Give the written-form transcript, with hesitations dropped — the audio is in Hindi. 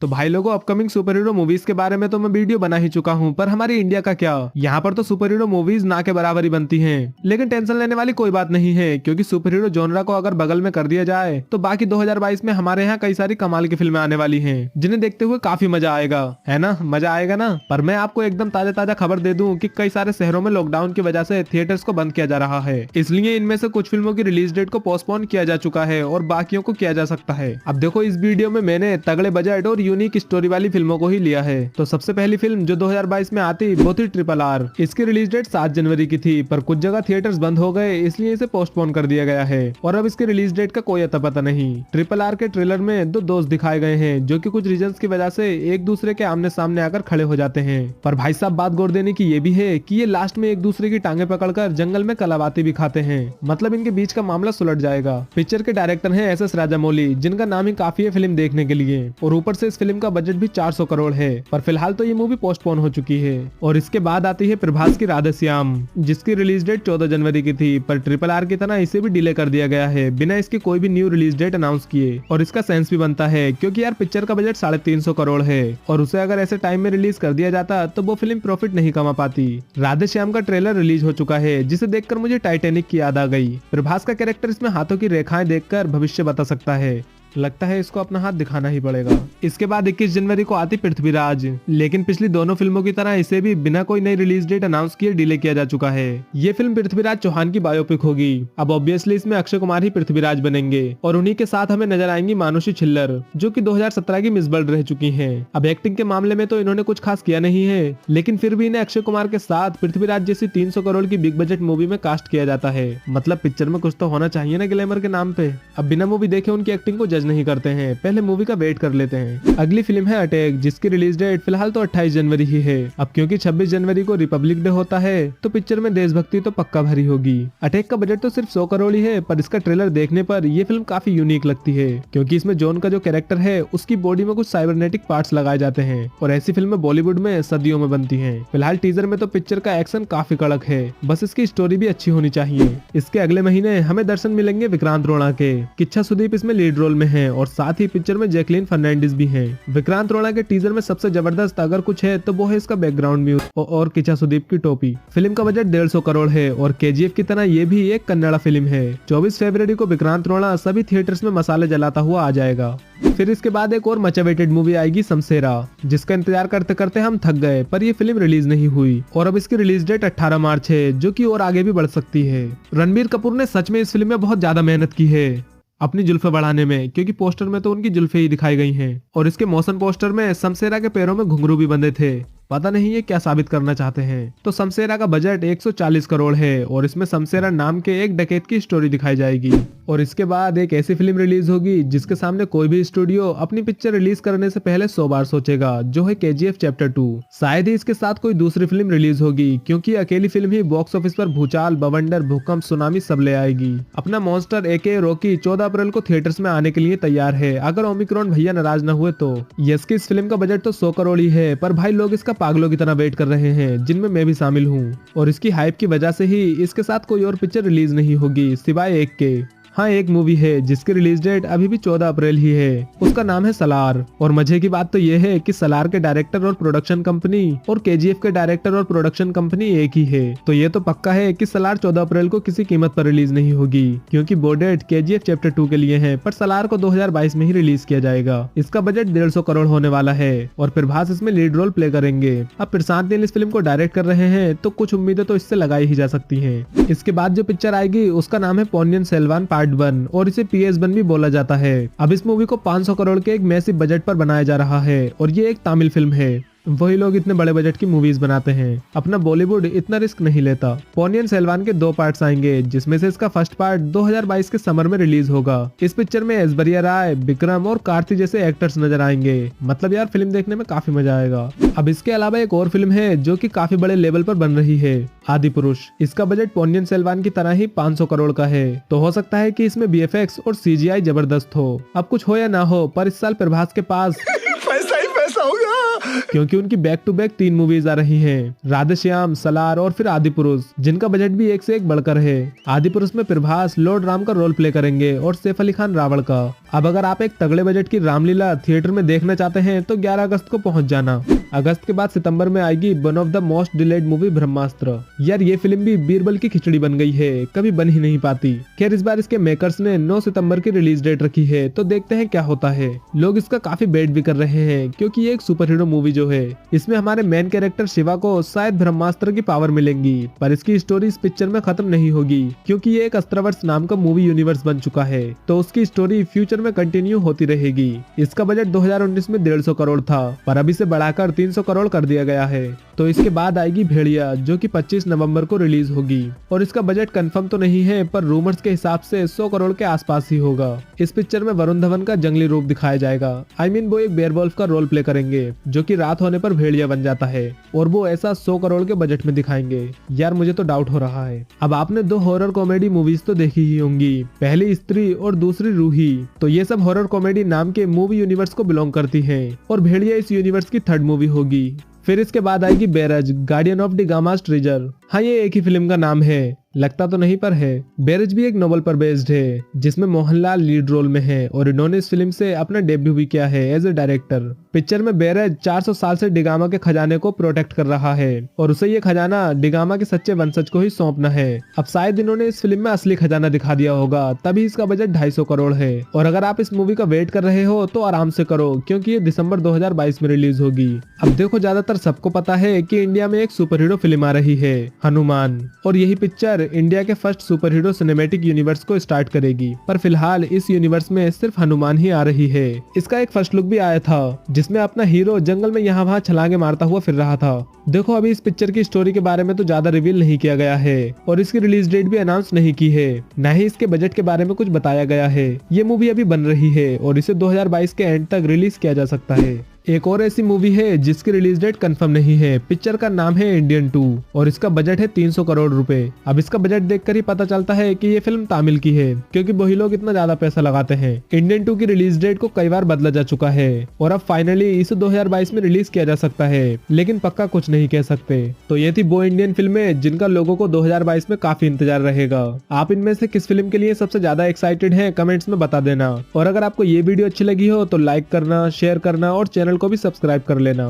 तो भाई लोगों, अपकमिंग सुपर हीरो मूवीज के बारे में तो मैं वीडियो बना ही चुका हूँ, पर हमारी इंडिया का क्या। यहाँ पर तो सुपर हीरो मूवीज ना के बराबर ही बनती हैं। लेकिन टेंशन लेने वाली कोई बात नहीं है, क्योंकि सुपर हीरो जॉनरा को अगर बगल में कर दिया जाए तो बाकी 2022 में हमारे यहाँ कई सारी कमाल की फिल्में आने वाली हैं, जिन्हें देखते हुए काफी मजा आएगा, है ना। मजा आएगा ना। पर मैं आपको एकदम ताजा ताजा खबर दे दूं कि कई सारे शहरों में लॉकडाउन की वजह से थिएटर्स को बंद किया जा रहा है, इसलिए इनमें से कुछ फिल्मों की रिलीज डेट को पोस्टपोन किया जा चुका है और बाकियों को किया जा सकता है। अब देखो, इस वीडियो में मैंने तगड़े बजट और यूनिक स्टोरी वाली फिल्मों को ही लिया है। तो सबसे पहली फिल्म जो 2022 में आती वो थी RRR। इसकी रिलीज डेट 7 जनवरी की थी, पर कुछ जगह थिएटर्स बंद हो गए, इसलिए इसे पोस्टपोन कर दिया गया है और अब इसकी रिलीज डेट का कोई अता पता नहीं। RRR के ट्रेलर में दो दोस्त दिखाए गए हैं, जो कि कुछ रीजंस की वजह से एक दूसरे के आमने सामने आकर खड़े हो जाते हैं। पर भाई साहब, बात गौर देने की ये भी है कि ये लास्ट में एक दूसरे की टांगे पकड़कर जंगल में कलाबाती भी खाते हैं। मतलब इनके बीच का मामला सुलझ जाएगा। पिक्चर के डायरेक्टर हैं SS राजामौली, जिनका नाम ही काफी है फिल्म देखने के लिए, और ऊपर से इस फिल्म का बजट भी 400 करोड़ है। पर फिलहाल तो ये मूवी पोस्टपोन हो चुकी है। और इसके बाद आती है प्रभास की राधेश्याम, जिसकी रिलीज डेट 14 जनवरी की थी, पर RRR की तरह इसे भी डिले कर दिया गया है बिना इसकी कोई भी न्यू रिलीज डेट अनाउंस किए। और इसका सेंस भी बनता है, क्योंकि यार पिक्चर का बजट 350 करोड़ है और उसे अगर ऐसे टाइम में रिलीज कर दिया जाता तो वो फिल्म प्रॉफिट नहीं कमा पाती। राधेश्याम का ट्रेलर रिलीज हो चुका है, जिसे देखकर मुझे टाइटैनिक की याद आ गई। प्रभास का कैरेक्टर इसमें हाथों की रेखाएं देखकर भविष्य बता सकता है। लगता है इसको अपना हाथ दिखाना ही पड़ेगा। इसके बाद 21 जनवरी को आती पृथ्वीराज, लेकिन पिछली दोनों फिल्मों की तरह इसे भी बिना कोई नई रिलीज डेट अनाउंस किए डिले किया जा चुका है। ये फिल्म पृथ्वीराज चौहान की बायोपिक होगी। अब ऑब्वियसली इसमें अक्षय कुमार ही पृथ्वीराज बनेंगे और उन्हीं के साथ हमें नजर आएंगी मानुषी छिल्लर, जो कि 2017 की मिस वर्ल्ड रह चुकी हैं। अब एक्टिंग के मामले में तो इन्होंने कुछ खास किया नहीं है, लेकिन फिर भी इन्हें अक्षय कुमार के साथ पृथ्वीराज जैसी 300 करोड़ की बिग बजट मूवी में कास्ट किया जाता है। मतलब पिक्चर में कुछ तो होना चाहिए ना ग्लैमर के नाम पे। अब बिना मूवी देखे उनकी एक्टिंग को जज नहीं करते हैं, पहले मूवी का वेट कर लेते हैं। अगली फिल्म है अटैक, जिसकी रिलीज डेट फिलहाल तो 28 जनवरी ही है। अब क्योंकि 26 जनवरी को रिपब्लिक डे होता है, तो पिक्चर में देशभक्ति तो पक्का भरी होगी। अटैक का बजट तो सिर्फ 100 करोड़ ही है, पर इसका ट्रेलर देखने पर यह फिल्म काफी यूनिक लगती है, क्योंकि इसमें जॉन का जो कैरेक्टर है उसकी बॉडी में कुछ साइबरनेटिक पार्ट्स लगाए जाते हैं और ऐसी फिल्में बॉलीवुड में सदियों में बनती है। फिलहाल टीजर में तो पिक्चर का एक्शन काफी कड़क है, बस इसकी स्टोरी भी अच्छी होनी चाहिए। इसके अगले महीने हमें दर्शन मिलेंगे विक्रांत रोणा के। किच्छा सुदीप इसमें लीड रोल में है और साथ ही पिक्चर में जैकलीन फर्नांडिस भी हैं। विक्रांत रोणा के टीजर में सबसे जबरदस्त अगर कुछ है तो वो है इसका बैकग्राउंड म्यूजिक और किच्छा सुदीप की टोपी। फिल्म का बजट 150 करोड़ है और KGF की तरह ये भी एक कन्नड़ा फिल्म है। 24 फरवरी को विक्रांत रोणा सभी थिएटर्स में मसाले जलाता हुआ आ जाएगा। फिर इसके बाद एक और मच अवेटेड मूवी आएगी शमशेरा, जिसका इंतजार करते करते हम थक गए, पर ये फिल्म रिलीज नहीं हुई और अब इसकी रिलीज डेट 18 मार्च है, जो कि और आगे भी बढ़ सकती है। रणबीर कपूर ने सच में इस फिल्म में बहुत ज्यादा मेहनत की है अपनी जुल्फे बढ़ाने में, क्योंकि पोस्टर में तो उनकी जुल्फे ही दिखाई गई हैं और इसके मोशन पोस्टर में शमशेरा के पैरों में घुंघरू भी बंधे थे। पता नहीं ये क्या साबित करना चाहते हैं। तो शमशेरा का बजट 140 करोड़ है और इसमें शमशेरा नाम के एक डकैत की स्टोरी दिखाई जाएगी। और इसके बाद एक ऐसी फिल्म रिलीज होगी जिसके सामने कोई भी स्टूडियो अपनी पिक्चर रिलीज करने से पहले 100 बार सोचेगा, जो है KGF चैप्टर 2। शायद ही इसके साथ कोई दूसरी फिल्म रिलीज होगी, क्योंकि अकेली फिल्म ही बॉक्स ऑफिस पर भूचाल, बवंडर, भूकंप, सुनामी सब ले आएगी। अपना मॉन्स्टर AKA रॉकी 14 अप्रैल को थिएटर्स में आने के लिए तैयार है, अगर ओमिक्रॉन भैया नाराज न हुए तो। यस की इस फिल्म का बजट तो 100 करोड़ ही है, पर भाई लोग इसका पागलों की तरह वेट कर रहे हैं, जिनमें मैं भी शामिल हूँ। और इसकी हाइप की वजह से ही इसके साथ कोई और पिक्चर रिलीज नहीं होगी सिवाय एक के। हाँ, एक मूवी है जिसकी रिलीज डेट अभी भी 14 अप्रैल ही है, उसका नाम है सलार। और मजे की बात तो ये है कि सलार के डायरेक्टर और प्रोडक्शन कंपनी और KGF के डायरेक्टर और प्रोडक्शन कंपनी एक ही है। तो ये तो पक्का है कि सलार 14 अप्रैल को किसी कीमत पर रिलीज नहीं होगी, क्योंकि वो डेट KGF चैप्टर 2 के लिए है, पर सलार को 2022 में ही रिलीज किया जाएगा। इसका बजट 150 करोड़ होने वाला है और प्रभास इसमें लीड रोल प्ले करेंगे। अब प्रशांत नील इस फिल्म को डायरेक्ट कर रहे हैं, तो कुछ उम्मीदें तो इससे लगाई ही जा सकती है। इसके बाद जो पिक्चर आएगी उसका नाम है पोन्नियन सेल्वन पार्ट 1 और इसे PS1 भी बोला जाता है। अब इस मूवी को 500 करोड़ के एक मैसिव बजट पर बनाया जा रहा है और ये एक तमिल फिल्म है। वही लोग इतने बड़े बजट की मूवीज बनाते हैं, अपना बॉलीवुड इतना रिस्क नहीं लेता। पोन्नियन सेल्वन के 2 पार्ट्स आएंगे, जिसमें से इसका फर्स्ट पार्ट 2022 के समर में रिलीज होगा। इस पिक्चर में ऐश्वर्या राय, विक्रम और कार्ति जैसे एक्टर्स नजर आएंगे। मतलब यार फिल्म देखने में काफी मजा आएगा। अब इसके अलावा एक और फिल्म है जो कि काफी बड़े लेवल पर बन रही है, आदि पुरुष। इसका बजट पोन्नियन सेल्वन की तरह ही 500 करोड़ का है, तो हो सकता है कि इसमें VFX और CGI जबरदस्त हो। अब कुछ हो या ना हो, पर इस साल प्रभास के पास पैसा ही पैसा होगा। क्योंकि उनकी बैक टू बैक 3 मूवीज आ रही हैं, राधेश्याम, सलार और फिर आदि पुरुष, जिनका बजट भी एक से एक बढ़कर है। आदि पुरुष में प्रभास लॉर्ड राम का रोल प्ले करेंगे और सैफ अली खान रावण का। अब अगर आप एक तगड़े बजट की रामलीला थिएटर में देखना चाहते हैं तो 11 अगस्त को पहुंच जाना। अगस्त के बाद सितंबर में आएगी one of the most delayed movie Brahmastra. यार ये फिल्म भी बीरबल की खिचड़ी बन गई है, कभी बन ही नहीं पाती। खैर इस बार इसके मेकर्स ने 9 सितंबर की रिलीज डेट रखी है, तो देखते हैं क्या होता है। लोग इसका काफी वेट भी कर रहे हैं क्योंकि ये एक सुपर हीरो मूवी जो है, इसमें हमारे मेन कैरेक्टर शिवा को शायद ब्रह्मास्त्र की पावर मिलेंगी, पर इसकी स्टोरी इस पिक्चर में खत्म नहीं होगी क्योंकि ये एक अस्त्रवर्ष नाम का मूवी यूनिवर्स बन चुका है, तो उसकी स्टोरी फ्यूचर में कंटिन्यू होती रहेगी। इसका बजट 2019 में 150 करोड़ था, पर अभी से बढ़ाकर 300 करोड़ कर दिया गया है। तो इसके बाद आएगी भेड़िया, जो कि 25 नवंबर को रिलीज होगी और इसका बजट कंफर्म तो नहीं है, पर रूमर्स के हिसाब से 100 करोड़ के आसपास ही होगा। इस पिक्चर में वरुण धवन का जंगली रूप दिखाया जाएगा। वो एक बेयरवुल्फ का रोल प्ले करेंगे, जो कि रात होने पर भेड़िया बन जाता है, और वो ऐसा 100 करोड़ के बजट में दिखाएंगे। यार मुझे तो डाउट हो रहा है। अब आपने 2 हॉरर कॉमेडी मूवीज तो देखी ही होंगी, पहली स्त्री और दूसरी रूही। तो ये सब हॉरर कॉमेडी नाम के मूवी यूनिवर्स को बिलोंग करती हैं, और भेड़िया इस यूनिवर्स की 3rd मूवी होगी। फिर इसके बाद आएगी बेरज, गार्डियन ऑफ द गामास ट्रेजर। हाँ ये एक ही फिल्म का नाम है, लगता तो नहीं पर है। बेरज भी एक नोवेल पर बेस्ड है, जिसमें मोहनलाल लीड रोल में है, और इन्होंने इस फिल्म से अपना डेब्यू भी किया है एज ए डायरेक्टर। पिक्चर में बेरज 400 साल से डिगामा के खजाने को प्रोटेक्ट कर रहा है, और उसे ये खजाना डिगामा के सच्चे वंशज को ही सौंपना है। अब शायद इन्होंने इस फिल्म में असली खजाना दिखा दिया होगा, तभी इसका बजट 250 करोड़ है। और अगर आप इस मूवी का वेट कर रहे हो तो आराम से करो, क्योंकि ये दिसंबर 2022 में रिलीज होगी। अब देखो ज्यादातर सबको पता है कि इंडिया में एक सुपर हीरो फिल्म आ रही है, हनुमान, और यही पिक्चर इंडिया के first super hero cinematic universe को स्टार्ट करेगी। पर फिलहाल इस यूनिवर्स में सिर्फ हनुमान ही आ रही है। इसका एक फर्स्ट लुक भी आया था, जिसमें अपना हीरो जंगल में यहाँ वहाँ छलांगे मारता हुआ फिर रहा था। देखो अभी इस पिक्चर की स्टोरी के बारे में तो ज्यादा रिवील नहीं किया गया है, और इसकी रिलीज डेट भी अनाउंस नहीं की है, न ही इसके बजट के बारे में कुछ बताया गया है। ये मूवी अभी बन रही है और इसे 2022 के एंड तक रिलीज किया जा सकता है। एक और ऐसी मूवी है जिसकी रिलीज डेट कंफर्म नहीं है। पिक्चर का नाम है इंडियन 2 और इसका बजट है 300 करोड़ रुपए। अब इसका बजट देखकर ही पता चलता है कि ये फिल्म तमिल की है, क्योंकि वही लोग इतना ज्यादा पैसा लगाते हैं। इंडियन 2 की रिलीज डेट को कई बार बदला जा चुका है और अब फाइनली इसे 2022 में रिलीज किया जा सकता है, लेकिन पक्का कुछ नहीं कह सकते। तो ये थी वो इंडियन फिल्में जिनका लोगों को 2022 में काफी इंतजार रहेगा। आप इनमें से किस फिल्म के लिए सबसे ज्यादा एक्साइटेड हैं कमेंट्स में बता देना। और अगर आपको ये वीडियो अच्छी लगी हो तो लाइक करना, शेयर करना और चैनल को भी सब्सक्राइब कर लेना।